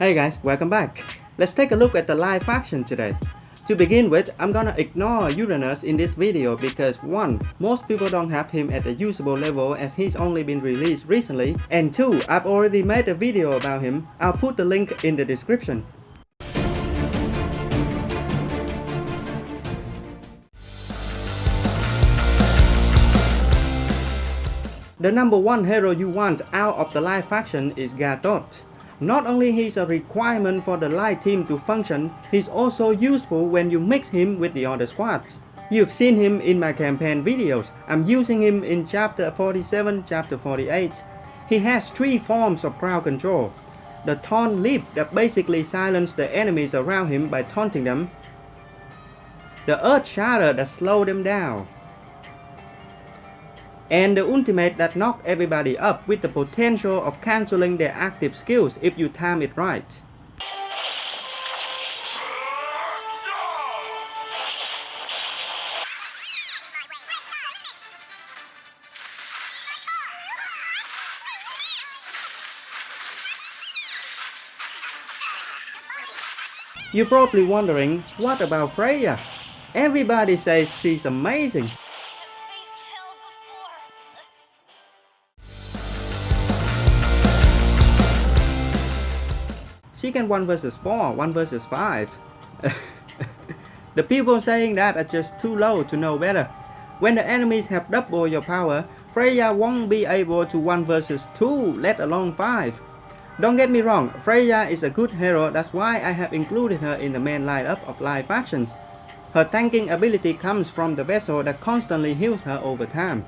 Hey guys, welcome back. Let's take a look at the live faction today. To begin with, I'm gonna ignore Uranus in this video because 1. Most people don't have him at a usable level as he's only been released recently, and 2. I've already made a video about him. I'll put the link in the description. The number 1 hero you want out of the live faction is Gatot. Not only he's a requirement for the light team to function, he's also useful when you mix him with the other squads. You've seen him in my campaign videos. I'm using him in chapter 47, chapter 48. He has 3 forms of crowd control. The taunt leap that basically silences the enemies around him by taunting them. The earth shatter that slows them down. And the ultimate that knocks everybody up with the potential of cancelling their active skills if you time it right. You're probably wondering, what about Freya? Everybody says she's amazing. She can 1 vs 4, 1 vs 5. The people saying that are just too low to know better. When the enemies have double your power, Freya won't be able to 1 vs 2, let alone 5. Don't get me wrong, Freya is a good hero, that's why I have included her in the main lineup of live factions. Her tanking ability comes from the vessel that constantly heals her over time.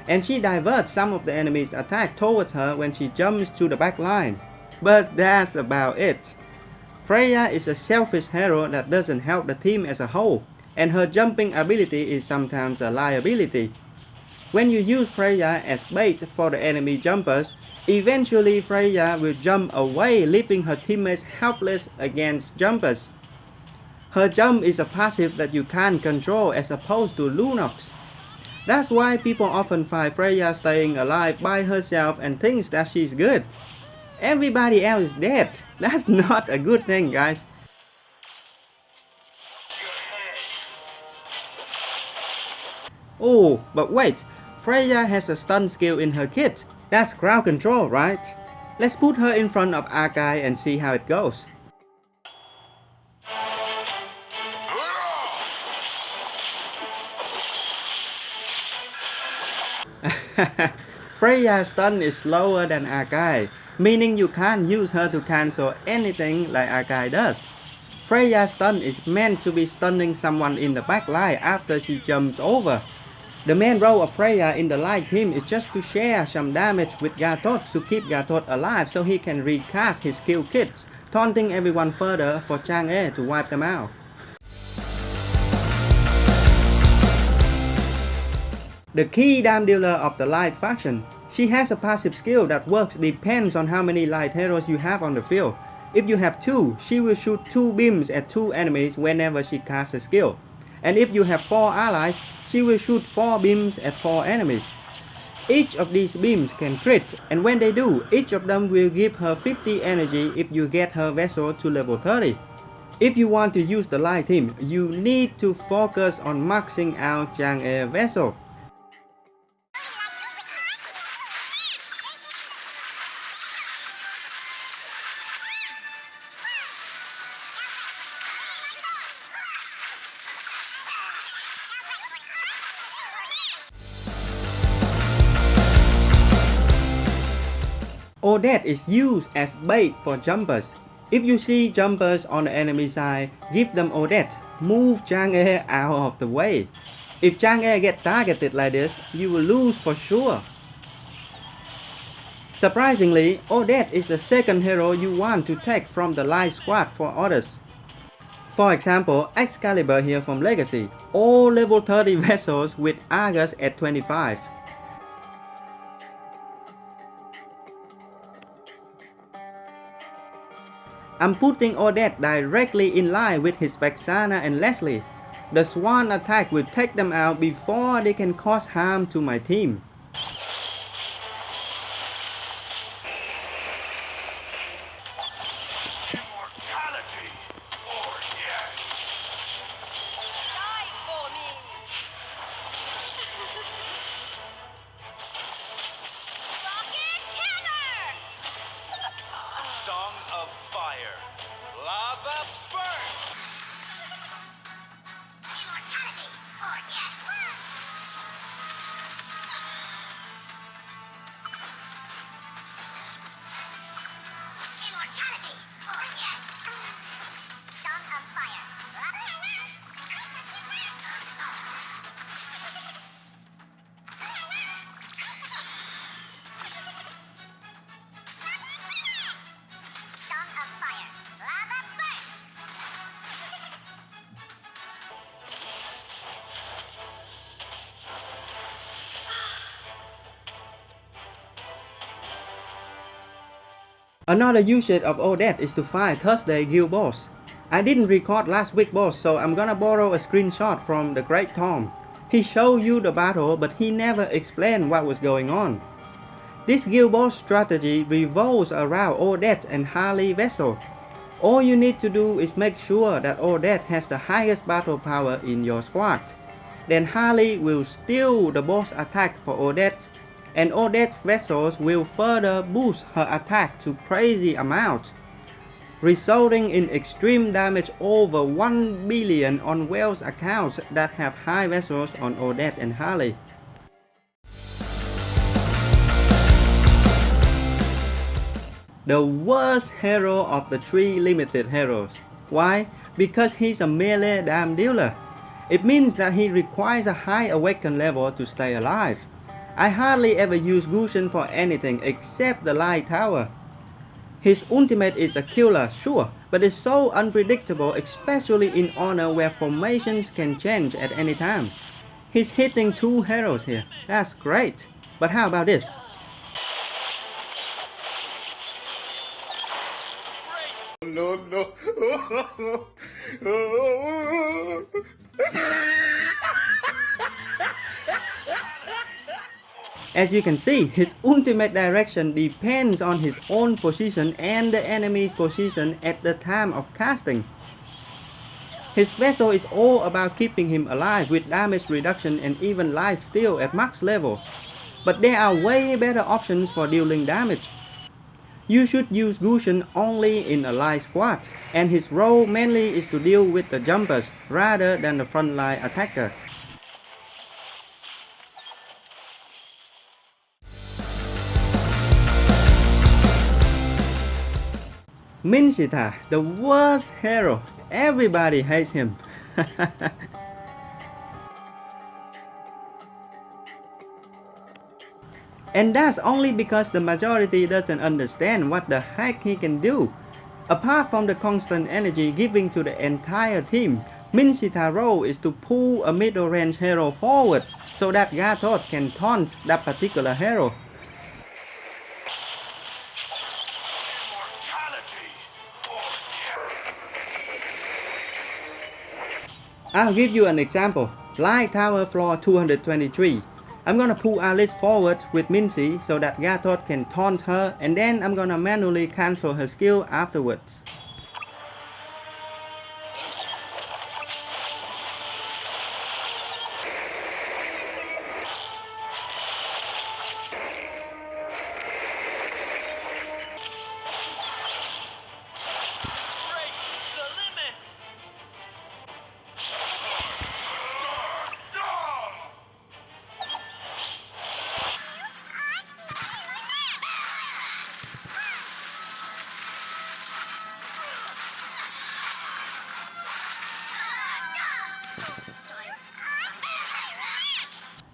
And she diverts some of the enemy's attack towards her when she jumps to the back line. But that's about it. Freya is a selfish hero that doesn't help the team as a whole, and her jumping ability is sometimes a liability. When you use Freya as bait for the enemy jumpers, eventually Freya will jump away, leaving her teammates helpless against jumpers. Her jump is a passive that you can't control as opposed to Lunox. That's why people often find Freya staying alive by herself and thinks that she's good. Everybody else is dead. That's not a good thing, guys. Oh, but wait. Freya has a stun skill in her kit. That's crowd control, right? Let's put her in front of Chang'e and see how it goes. Freya's stun is slower than Chang'e, meaning you can't use her to cancel anything like Chang'e does. Freya's stun is meant to be stunning someone in the back line after she jumps over. The main role of Freya in the light team is just to share some damage with Gatot to keep Gatot alive so he can recast his skill kits, taunting everyone further for Chang'e to wipe them out. The key Dandelo of the light faction. She has a passive skill that works depends on how many light heroes you have on the field. If you have 2, she will shoot 2 beams at 2 enemies whenever she casts a skill. And if you have 4 allies, she will shoot 4 beams at 4 enemies. Each of these beams can crit, and when they do, each of them will give her 50 energy if you get her vessel to level 30. If you want to use the light team, you need to focus on maxing out Chang'e vessel. Odette is used as bait for jumpers. If you see jumpers on the enemy side, give them Odette. Move Chang'e out of the way. If Chang'e gets targeted like this, you will lose for sure. Surprisingly, Odette is the second hero you want to take from the light squad for others. For example, Excalibur here from Legacy. All level 30 vessels with Argus at 25. I'm putting Odette directly in line with his Vexana and Leslie. The Swan attack will take them out before they can cause harm to my team. Another usage of Odette is to fight Thursday guild boss. I didn't record last week boss, so I'm gonna borrow a screenshot from the Great Tom. He showed you the battle, but he never explained what was going on. This guild boss strategy revolves around Odette and Harley vessel. All you need to do is make sure that Odette has the highest battle power in your squad. Then Harley will steal the boss attack for Odette, and Odette's vessels will further boost her attack to crazy amounts, resulting in extreme damage over 1 billion on Wales accounts that have high vessels on Odette and Harley. The worst hero of the 3 limited heroes. Why? Because he's a melee damn dealer. It means that he requires a high awaken level to stay alive. I hardly ever use Wooshin for anything except the light tower. His ultimate is a killer, sure, but it's so unpredictable, especially in Honor where formations can change at any time. He's hitting 2 heroes here, that's great. But how about this? No. As you can see, his ultimate direction depends on his own position and the enemy's position at the time of casting. His vessel is all about keeping him alive with damage reduction and even life steal at max level. But there are way better options for dealing damage. You should use Wooshin only in a light squad, and his role mainly is to deal with the jumpers rather than the frontline attacker. Minsitthar, the worst hero. Everybody hates him. And that's only because the majority doesn't understand what the heck he can do. Apart from the constant energy giving to the entire team, Minsitthar role is to pull a middle range hero forward so that Gatot can taunt that particular hero. I'll give you an example. Light Tower floor 223. I'm gonna pull Alice forward with Mincy so that Gatot can taunt her, and then I'm gonna manually cancel her skill afterwards.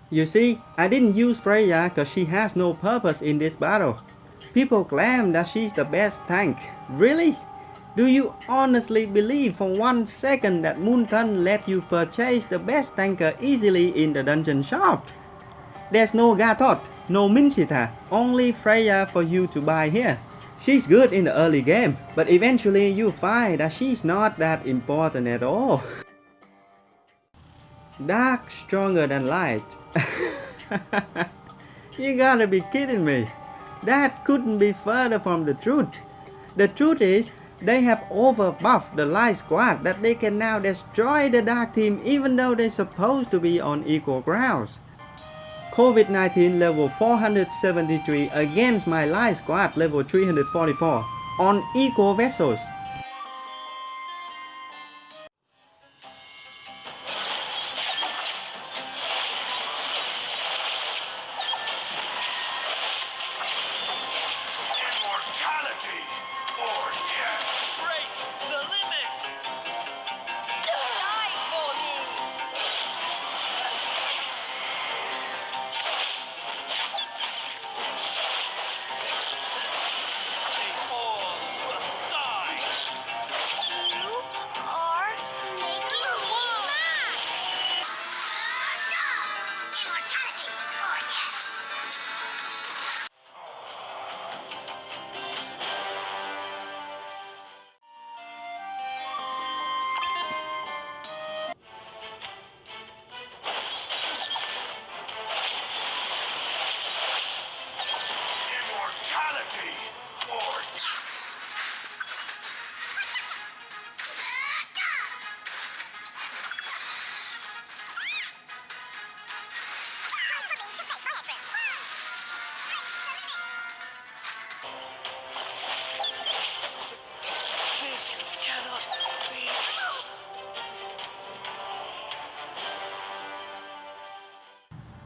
You see, I didn't use Freya because she has no purpose in this battle. People claim that she's the best tank. Really? Do you honestly believe for 1 second that Moonton let you purchase the best tanker easily in the dungeon shop? There's no Gatot, no Minsitthar, only Freya for you to buy here. She's good in the early game, but eventually you find that she's not that important at all. Dark stronger than light. You gotta be kidding me. That couldn't be further from the truth. The truth is, they have overbuffed the light squad that they can now destroy the dark team even though they're supposed to be on equal grounds. COVID-19 level 473 against my light squad level 344 on equal vessels.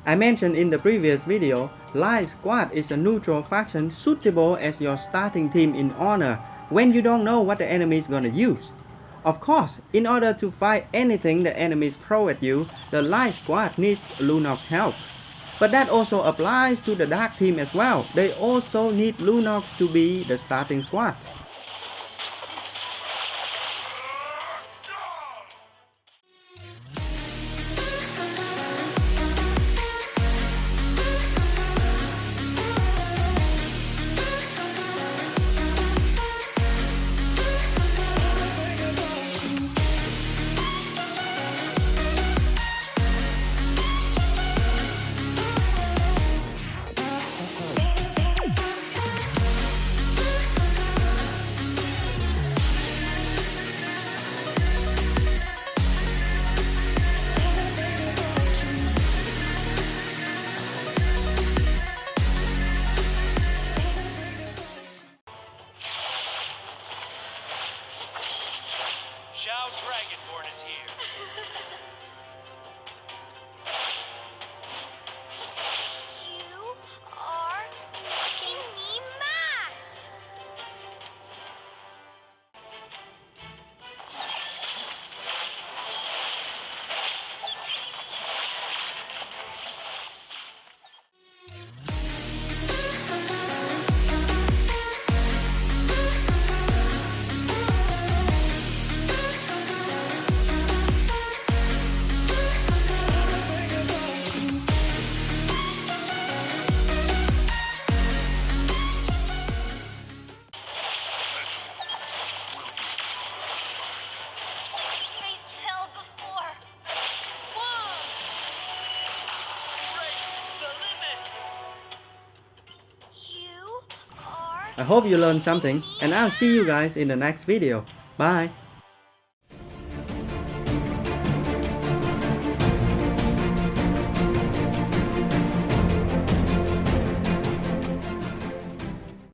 I mentioned in the previous video, Light Squad is a neutral faction suitable as your starting team in Honor when you don't know what the enemy is gonna use. Of course, in order to fight anything the enemies throw at you, the Light Squad needs Lunox's help. But that also applies to the Dark team as well. They also need Lunox to be the starting squad. Dragonborn is here. You are making me mad. Faced hell before. Swan! Break the limits! You are I hope you learned something and I'll see you guys in the next video. Bye!